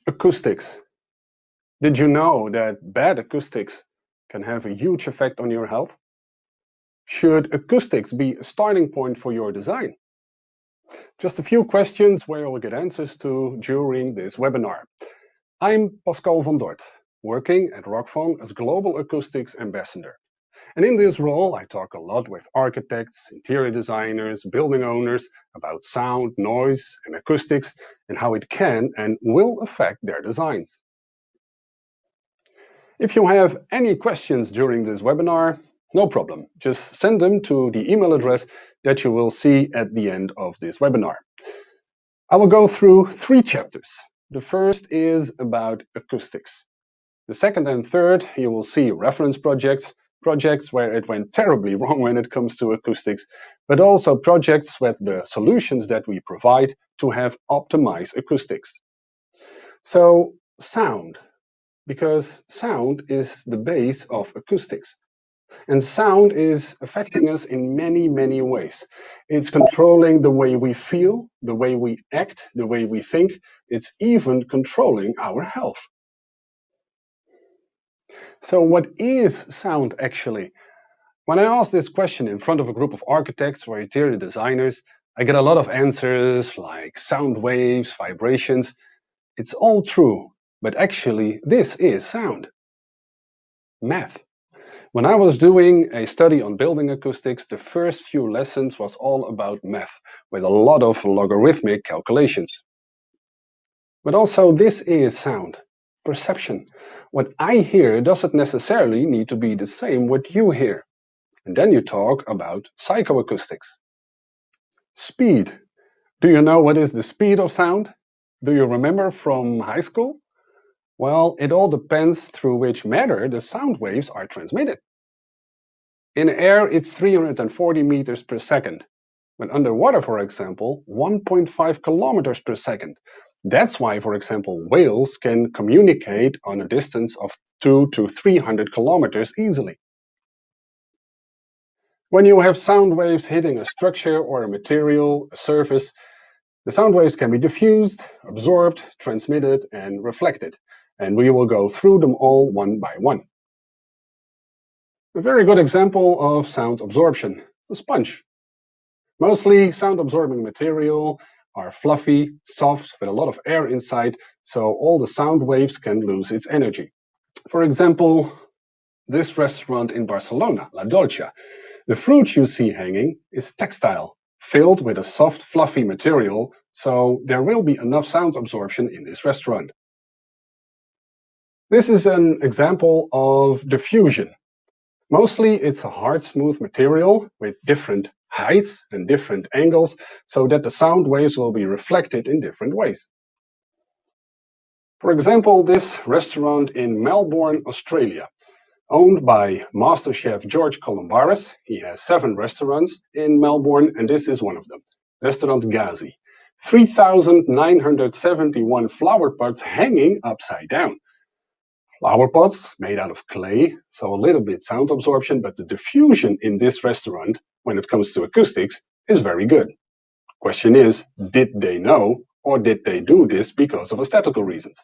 Acoustics. Did you know that bad acoustics can have a huge effect on your health? Should acoustics be a starting point for your design? Just a few questions where you'll get answers to during this webinar. I'm Pascal van Dort, working at Rockfon as Global Acoustics Ambassador. And in this role, I talk a lot with architects, interior designers, building owners about sound, noise, and acoustics, and how it can and will affect their designs. If you have any questions during this webinar, no problem. Just send them to the email address that you will see at the end of this webinar. I will go through 3 chapters. The first is about acoustics. The second and third, you will see reference projects where it went terribly wrong when it comes to acoustics, but also projects with the solutions that we provide to have optimized acoustics. So, sound. Because sound is the base of acoustics. And sound is affecting us in many, many ways. It's controlling the way we feel, the way we act, the way we think. It's even controlling our health. So what is sound actually? When I ask this question in front of a group of architects or interior designers, I get a lot of answers like sound waves, vibrations. It's all true. But actually, this is sound. Math. When I was doing a study on building acoustics, the first few lessons was all about math, with a lot of logarithmic calculations. But also, this is sound. Perception. What I hear doesn't necessarily need to be the same what you hear. And then you talk about psychoacoustics. Speed. Do you know what is the speed of sound? Do you remember from high school? Well, it all depends through which matter the sound waves are transmitted. In air, it's 340 meters per second. When underwater, for example, 1.5 kilometers per second. That's why, for example, whales can communicate on a distance of 200 to 300 kilometers easily. When you have sound waves hitting a structure or a material, a surface, the sound waves can be diffused, absorbed, transmitted, and reflected. And we will go through them all one by one. A very good example of sound absorption, the sponge. Mostly sound absorbing material are fluffy, soft, with a lot of air inside, so all the sound waves can lose its energy. For example, this restaurant in Barcelona, La Dolce. The fruit you see hanging is textile, filled with a soft, fluffy material, so there will be enough sound absorption in this restaurant. This is an example of diffusion. Mostly it's a hard, smooth material with different heights and different angles so that the sound waves will be reflected in different ways. For example, this restaurant in Melbourne, Australia, owned by master chef George Columbaris. He has 7 restaurants in Melbourne, and this is one of them, Restaurant Ghazi. 3,971 flower pots hanging upside down. Flower pots made out of clay, so a little bit sound absorption, but the diffusion in this restaurant, when it comes to acoustics, is very good. Question is, did they know or did they do this because of aesthetical reasons?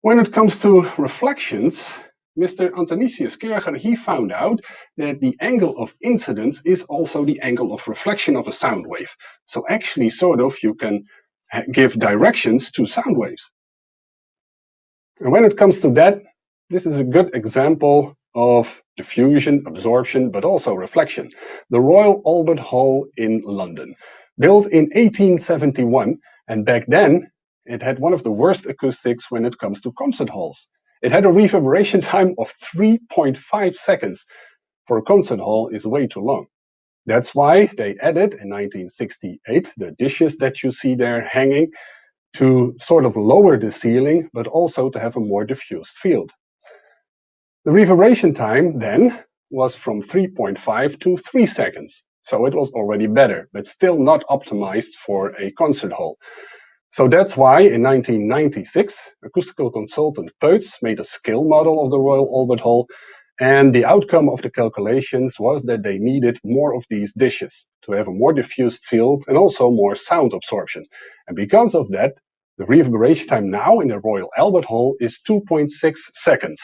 When it comes to reflections, Mr. Antonicius Kerger, he found out that the angle of incidence is also the angle of reflection of a sound wave. So actually, sort of, you can give directions to sound waves. And when it comes to that, this is a good example of diffusion, absorption, but also reflection. The Royal Albert Hall in London, built in 1871, and back then it had one of the worst acoustics when it comes to concert halls. It had a reverberation time of 3.5 seconds. For a concert hall is way too long. That's why they added in 1968 the dishes that you see there hanging to sort of lower the ceiling, but also to have a more diffused field. The reverberation time then was from 3.5 to 3 seconds. So it was already better, but still not optimized for a concert hall. So that's why in 1996, acoustical consultant Peuts made a scale model of the Royal Albert Hall, and the outcome of the calculations was that they needed more of these dishes to have a more diffused field and also more sound absorption. And because of that, The reverberation time now in the Royal Albert Hall is 2.6 seconds,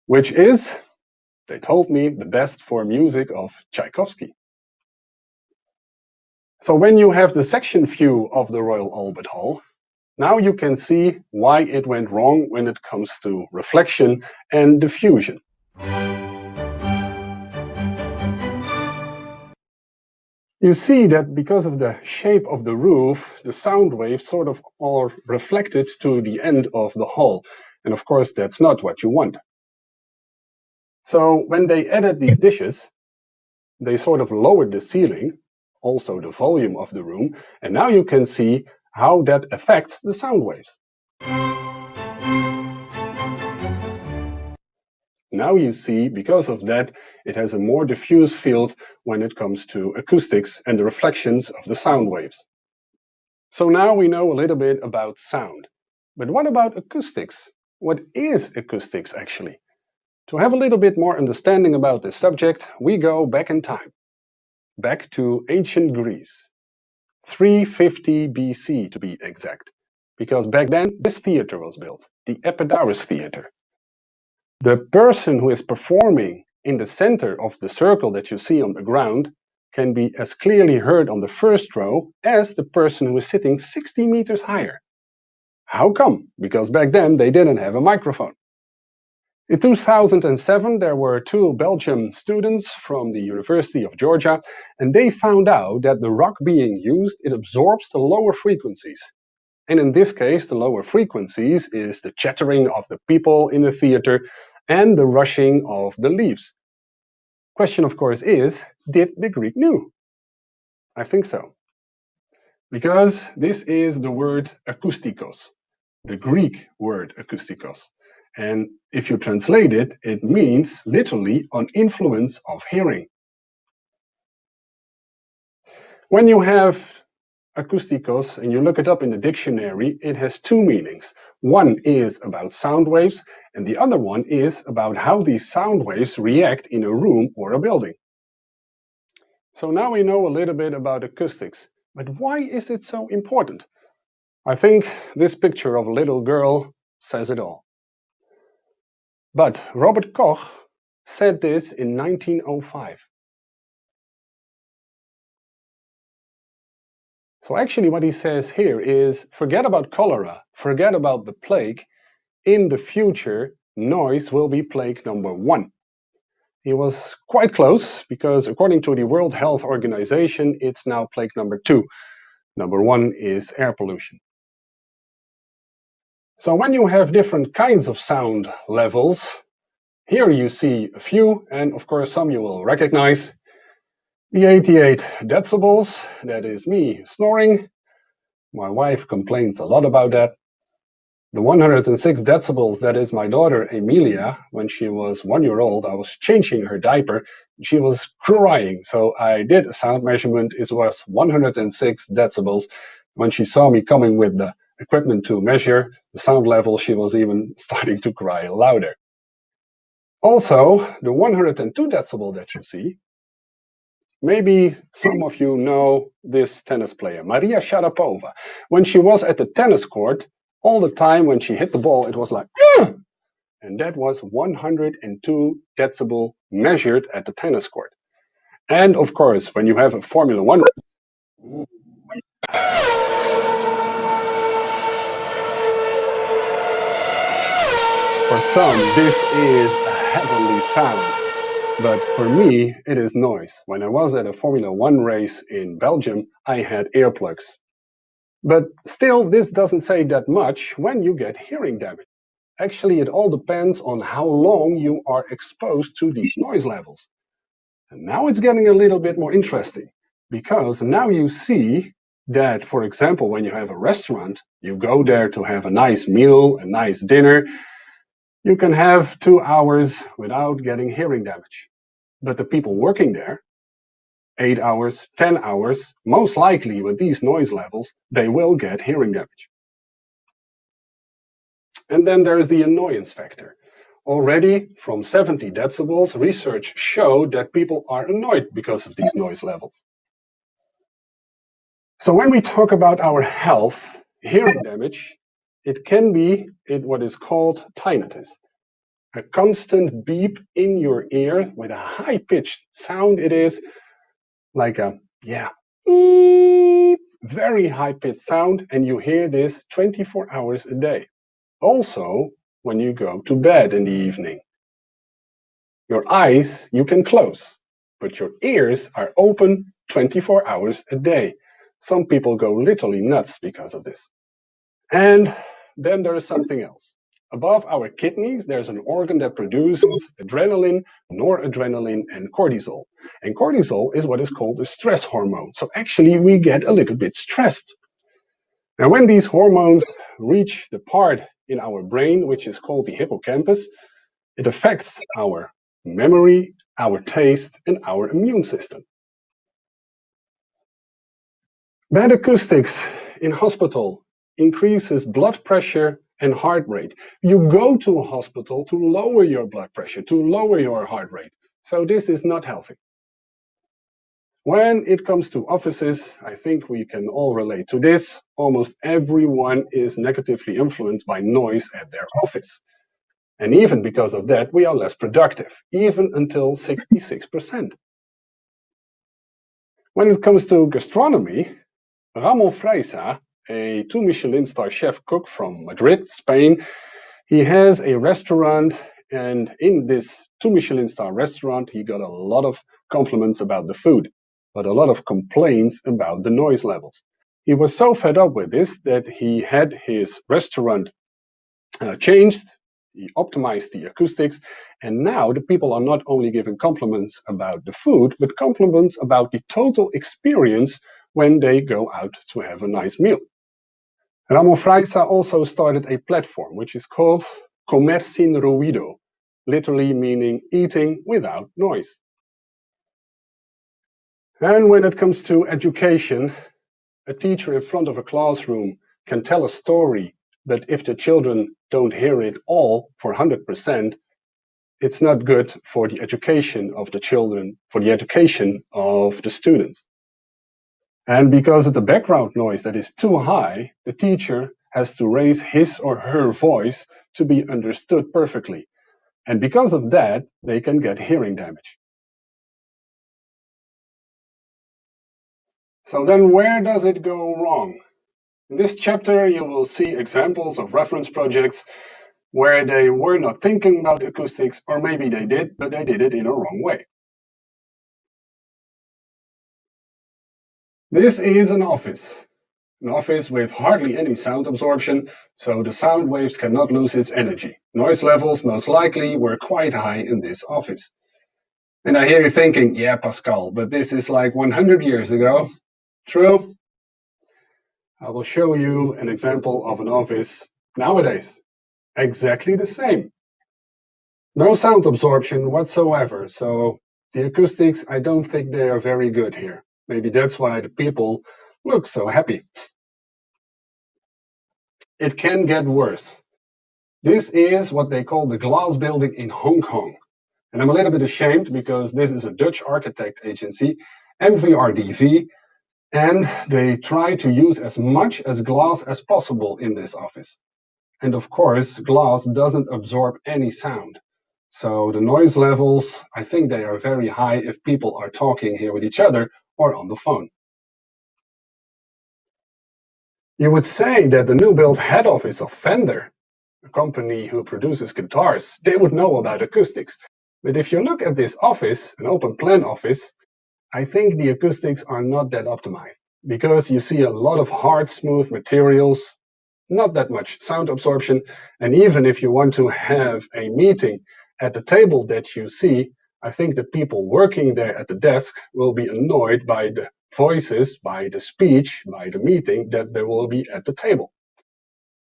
which is, they told me, the best for music of Tchaikovsky. So when you have the section view of the Royal Albert Hall, now you can see why it went wrong when it comes to reflection and diffusion. You see that because of the shape of the roof, the sound waves sort of are reflected to the end of the hall. And of course, that's not what you want. So when they added these dishes, they sort of lowered the ceiling, also the volume of the room, and now you can see how that affects the sound waves. Now you see, because of that, it has a more diffuse field when it comes to acoustics and the reflections of the sound waves. So now we know a little bit about sound. But what about acoustics? What is acoustics actually? To have a little bit more understanding about this subject, we go back in time, back to ancient Greece, 350 BC to be exact, because back then this theater was built, the Epidaurus Theater. The person who is performing in the center of the circle that you see on the ground can be as clearly heard on the first row as the person who is sitting 60 meters higher. How come? Because back then they didn't have a microphone. In 2007, there were two Belgian students from the University of Georgia, and they found out that the rock being used, it absorbs the lower frequencies. And in this case, the lower frequencies is the chattering of the people in the theater and the rushing of the leaves. Question, of course, is, did the Greek know? I think so. Because this is the word akustikos, the Greek word akustikos. And if you translate it, it means literally an influence of hearing. When you have akustikos and you look it up in the dictionary, it has two meanings. One is about sound waves, and the other one is about how these sound waves react in a room or a building. So now we know a little bit about acoustics, but why is it so important? I think this picture of a little girl says it all. But Robert Koch said this in 1905. So actually what he says here is, forget about cholera, forget about the plague. In the future, noise will be plague number one. He was quite close, because according to the World Health Organization, it's now plague number two. Number one is air pollution. So when you have different kinds of sound levels, here you see a few, and of course some you will recognize. The 88 decibels, that is me snoring. My wife complains a lot about that. The 106 decibels, that is my daughter Emilia. When she was 1 year old, I was changing her diaper. She was crying, so I did a sound measurement. It was 106 decibels. When she saw me coming with the equipment to measure the sound level, she was even starting to cry louder. Also, the 102 decibel that you see, maybe some of you know this tennis player, Maria Sharapova. When she was at the tennis court, all the time when she hit the ball, it was like, "Ugh!" And that was 102 decibel measured at the tennis court. And of course, when you have a Formula One race, for some, this is a heavenly sound. But for me, it is noise. When I was at a Formula One race in Belgium, I had earplugs. But still, this doesn't say that much when you get hearing damage. Actually, it all depends on how long you are exposed to these noise levels. And now it's getting a little bit more interesting, because now you see that, for example, when you have a restaurant, you go there to have a nice meal, a nice dinner, you can have 2 hours without getting hearing damage. But the people working there, 8 hours, 10 hours, most likely with these noise levels, they will get hearing damage. And then there is the annoyance factor. Already from 70 decibels, research showed that people are annoyed because of these noise levels. So when we talk about our health, hearing damage, it can be what is called tinnitus. A constant beep in your ear with a high-pitched sound. It is like a, beep, very high-pitched sound, and you hear this 24 hours a day. Also, when you go to bed in the evening, your eyes you can close, but your ears are open 24 hours a day. Some people go literally nuts because of this. And then there is something else. Above our kidneys, there's an organ that produces adrenaline, noradrenaline, and cortisol. And cortisol is what is called a stress hormone. So actually, we get a little bit stressed. Now, when these hormones reach the part in our brain, which is called the hippocampus, it affects our memory, our taste, and our immune system. Bad acoustics in hospital increases blood pressure and heart rate. You go to a hospital to lower your blood pressure, to lower your heart rate. So this is not healthy. When it comes to offices, I think we can all relate to this. Almost everyone is negatively influenced by noise at their office. And even because of that, we are less productive, even until 66%. When it comes to gastronomy, Ramon Freisa, a 2 Michelin star chef cook from Madrid, Spain, he has a restaurant, and in this 2 Michelin star restaurant, he got a lot of compliments about the food, but a lot of complaints about the noise levels. He was so fed up with this that he had his restaurant changed. He optimized the acoustics, and now the people are not only giving compliments about the food, but compliments about the total experience when they go out to have a nice meal. Ramon Freisa also started a platform which is called Comer sin ruido, literally meaning eating without noise. And when it comes to education, a teacher in front of a classroom can tell a story, but if the children don't hear it all for 100%, it's not good for the education of the children, for the education of the students. And because of the background noise that is too high, the teacher has to raise his or her voice to be understood perfectly. And because of that, they can get hearing damage. So then where does it go wrong? In this chapter, you will see examples of reference projects where they were not thinking about acoustics, or maybe they did, but they did it in a wrong way. This is an office with hardly any sound absorption, so the sound waves cannot lose its energy. Noise levels most likely were quite high in this office. And I hear you thinking, yeah, Pascal, but this is like 100 years ago. True. I will show you an example of an office nowadays. Exactly the same. No sound absorption whatsoever, so the acoustics, I don't think they are very good here. Maybe that's why the people look so happy. It can get worse. This is what they call the glass building in Hong Kong. And I'm a little bit ashamed because this is a Dutch architect agency, MVRDV, and they try to use as much as glass as possible in this office. And of course, glass doesn't absorb any sound. So the noise levels, I think they are very high if people are talking here with each other or on the phone. You would say that the new built head office of Fender, a company who produces guitars, they would know about acoustics. But if you look at this office, an open plan office, I think the acoustics are not that optimized because you see a lot of hard, smooth materials, not that much sound absorption. And even if you want to have a meeting at the table that you see, I think the people working there at the desk will be annoyed by the voices, by the speech, by the meeting that there will be at the table.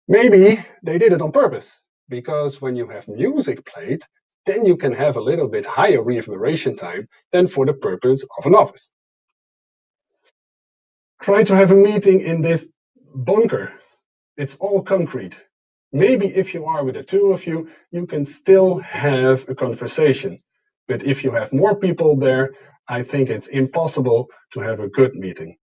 Maybe they did it on purpose, because when you have music played, then you can have a little bit higher reverberation time than for the purpose of an office. Try to have a meeting in this bunker. It's all concrete. Maybe if you are with the two of you, you can still have a conversation. But if you have more people there, I think it's impossible to have a good meeting.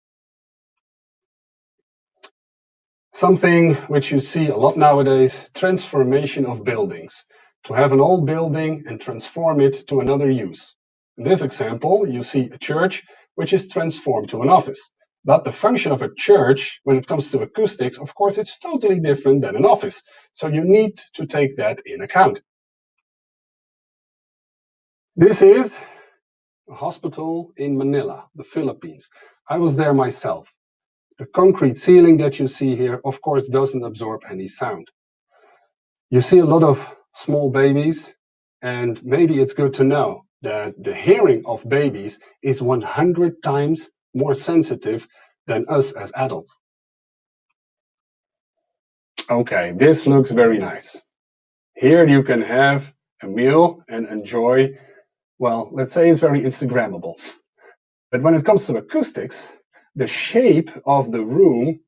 Something which you see a lot nowadays, transformation of buildings. To have an old building and transform it to another use. In this example, you see a church which is transformed to an office. But the function of a church, when it comes to acoustics, of course, it's totally different than an office. So you need to take that in account. This is a hospital in Manila, the Philippines. I was there myself. The concrete ceiling that you see here, of course, doesn't absorb any sound. You see a lot of small babies, and maybe it's good to know that the hearing of babies is 100 times more sensitive than us as adults. Okay, this looks very nice. Here you can have a meal and enjoy, well, let's say it's very Instagrammable. But when it comes to acoustics, the shape of the room,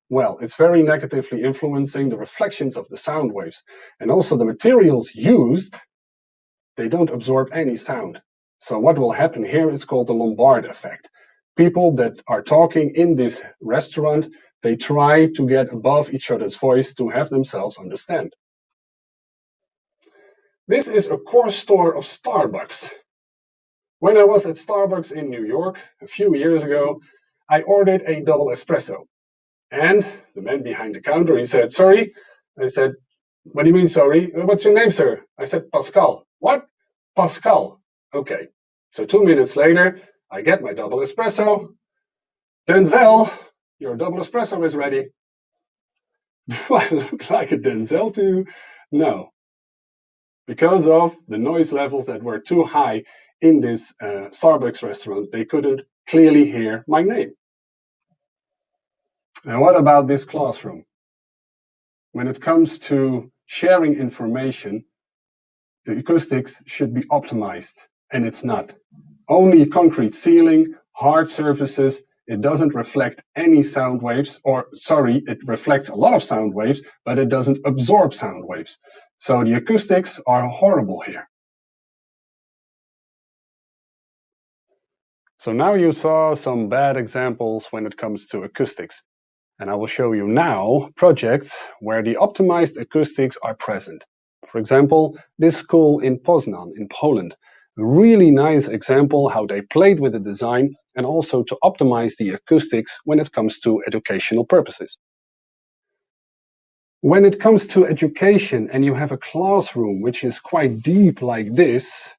well, it's very negatively influencing the reflections of the sound waves. And also the materials used, they don't absorb any sound. So what will happen here is called the Lombard effect. People that are talking in this restaurant, they try to get above each other's voice to have themselves understand. This is a core store of Starbucks. When I was at Starbucks in New York a few years ago, I ordered a double espresso. And the man behind the counter, he said, sorry. I said, what do you mean, sorry? What's your name, sir? I said, Pascal. What? Pascal. Okay. So 2 minutes later, I get my double espresso. Denzel, your double espresso is ready. Do I look like a Denzel to you? No. Because of the noise levels that were too high in this Starbucks restaurant, they couldn't clearly hear my name. And what about this classroom? When it comes to sharing information, the acoustics should be optimized, and it's not. Only concrete ceiling, hard surfaces, it doesn't reflect any sound waves, it reflects a lot of sound waves, but it doesn't absorb sound waves. So the acoustics are horrible here. So now you saw some bad examples when it comes to acoustics. And I will show you now projects where the optimized acoustics are present. For example, this school in Poznan in Poland. A really nice example how they played with the design and also to optimize the acoustics when it comes to educational purposes. When it comes to education and you have a classroom which is quite deep like this,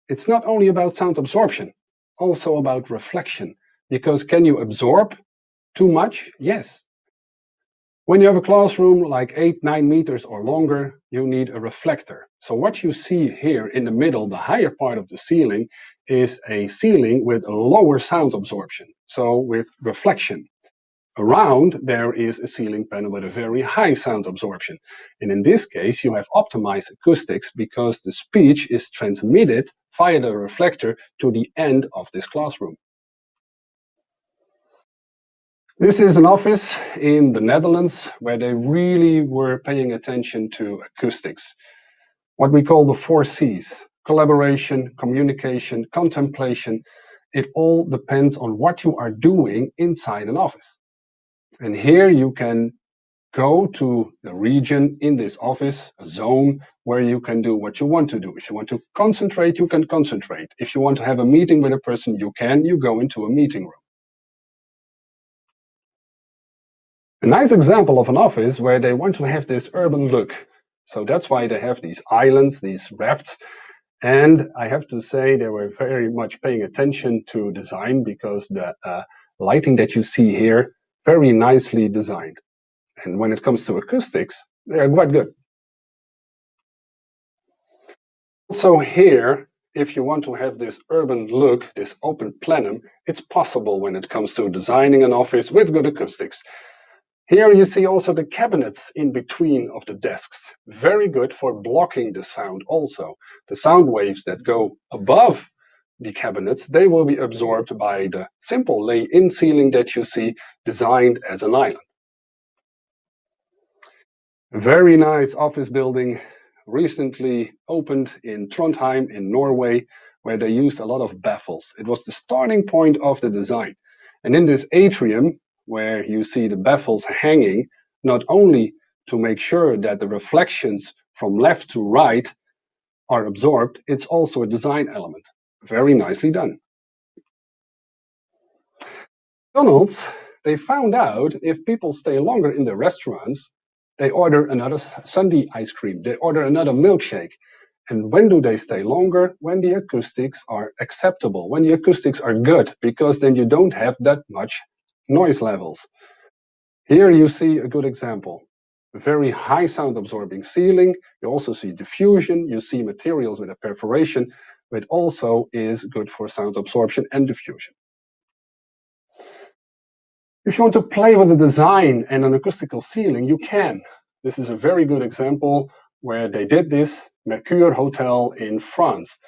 it's not only about sound absorption, also about reflection. Because can you absorb too much? Yes. When you have a classroom like 8-9 meters or longer, you need a reflector. So what you see here in the middle, the higher part of the ceiling, is a ceiling with a lower sound absorption, so with reflection. Around there is a ceiling panel with a very high sound absorption. And in this case, you have optimized acoustics because the speech is transmitted via the reflector to the end of this classroom. This is an office in the Netherlands where they really were paying attention to acoustics. What we call the 4 C's: collaboration, communication, contemplation. It all depends on what you are doing inside an office. And here you can go to the region in this office, a zone where you can do what you want to do. If you want to concentrate, you can concentrate. If you want to have a meeting with a person, you go into a meeting room. A nice example of an office where they want to have this urban look. So that's why they have these islands, these rafts. And I have to say they were very much paying attention to design because the lighting that you see here, very nicely designed. And when it comes to acoustics, they're quite good. Also here, if you want to have this urban look, this open plenum, it's possible when it comes to designing an office with good acoustics. Here you see also the cabinets in between of the desks. Very good for blocking the sound also. The sound waves that go above the cabinets, they will be absorbed by the simple lay-in ceiling that you see designed as an island. Very nice office building recently opened in Trondheim in Norway, where they used a lot of baffles. It was the starting point of the design. And in this atrium, where you see the baffles hanging, not only to make sure that the reflections from left to right are absorbed, it's also a design element. Very nicely done. McDonald's, they found out if people stay longer in the restaurants, they order another sundae ice cream, they order another milkshake. And when do they stay longer? When the acoustics are acceptable, when the acoustics are good, because then you don't have that much noise levels. Here you see a good example. A very high sound absorbing ceiling. You also see diffusion. You see materials with a perforation, but also is good for sound absorption and diffusion. If you want to play with the design and an acoustical ceiling, you can. This is a very good example where they did this, Mercure Hotel in France.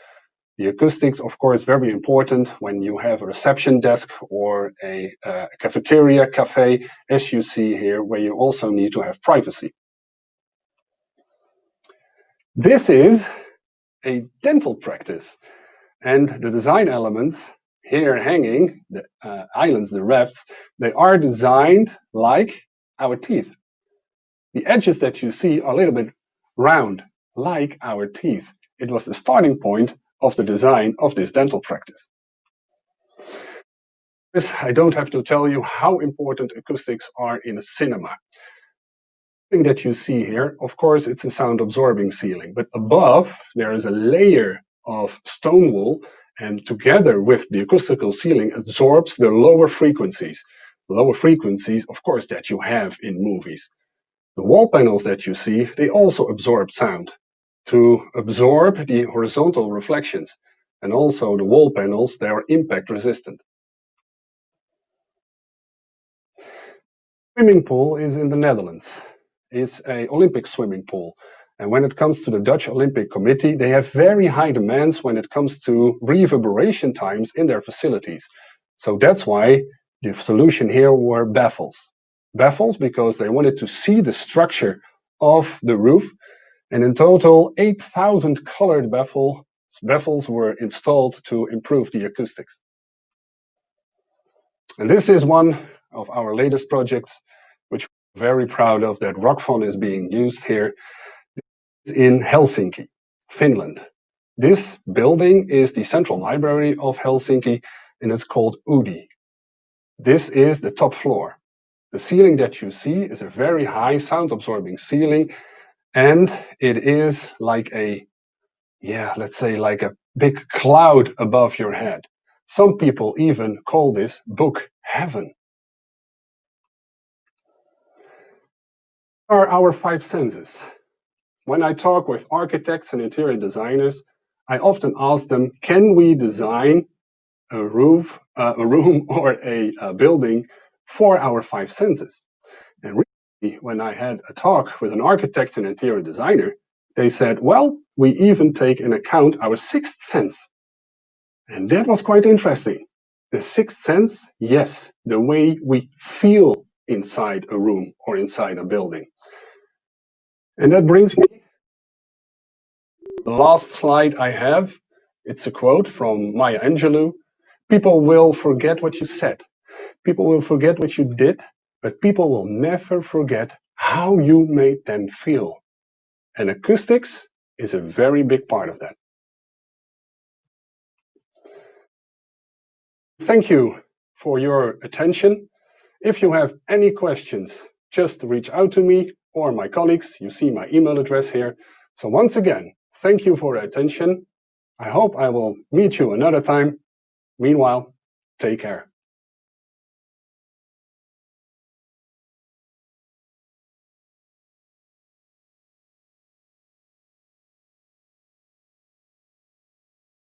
The acoustics, of course, very important when you have a reception desk or a cafeteria, cafe, as you see here, where you also need to have privacy. This is a dental practice, and the design elements here hanging, the islands, the rafts, they are designed like our teeth. The edges that you see are a little bit round, like our teeth. It was the starting point of the design of this dental practice. I don't have to tell you how important acoustics are in a cinema. The thing that you see here, of course, it's a sound absorbing ceiling, but above there is a layer of stone wool, and together with the acoustical ceiling absorbs the lower frequencies. The lower frequencies, of course, that you have in movies. The wall panels that you see, they also absorb sound to absorb the horizontal reflections. And also the wall panels, they are impact resistant. Swimming pool is in the Netherlands. It's an Olympic swimming pool. And when it comes to the Dutch Olympic Committee, they have very high demands when it comes to reverberation times in their facilities. So that's why the solution here were baffles. Baffles because they wanted to see the structure of the roof. And in total, 8,000 colored baffles were installed to improve the acoustics. And this is one of our latest projects, which we're very proud of, that Rockfon is being used here. It's in Helsinki, Finland. This building is the central library of Helsinki, and it's called UDI. This is the top floor. The ceiling that you see is a very high sound absorbing ceiling, and it is like a, let's say like a big cloud above your head. Some people even call this book heaven. Are our five senses. When I talk with architects and interior designers, I often ask them, can we design a room or a building for our five senses? And recently, when I had a talk with an architect and interior designer, they said, well, we even take into account our sixth sense. And that was quite interesting. The sixth sense, yes, the way we feel inside a room or inside a building. And that brings me to the last slide I have. It's a quote from Maya Angelou. People will forget what you said. People will forget what you did, but people will never forget how you made them feel. And acoustics is a very big part of that. Thank you for your attention. If you have any questions, just reach out to me or my colleagues. You see my email address here. So once again, thank you for your attention. I hope I will meet you another time. Meanwhile, take care.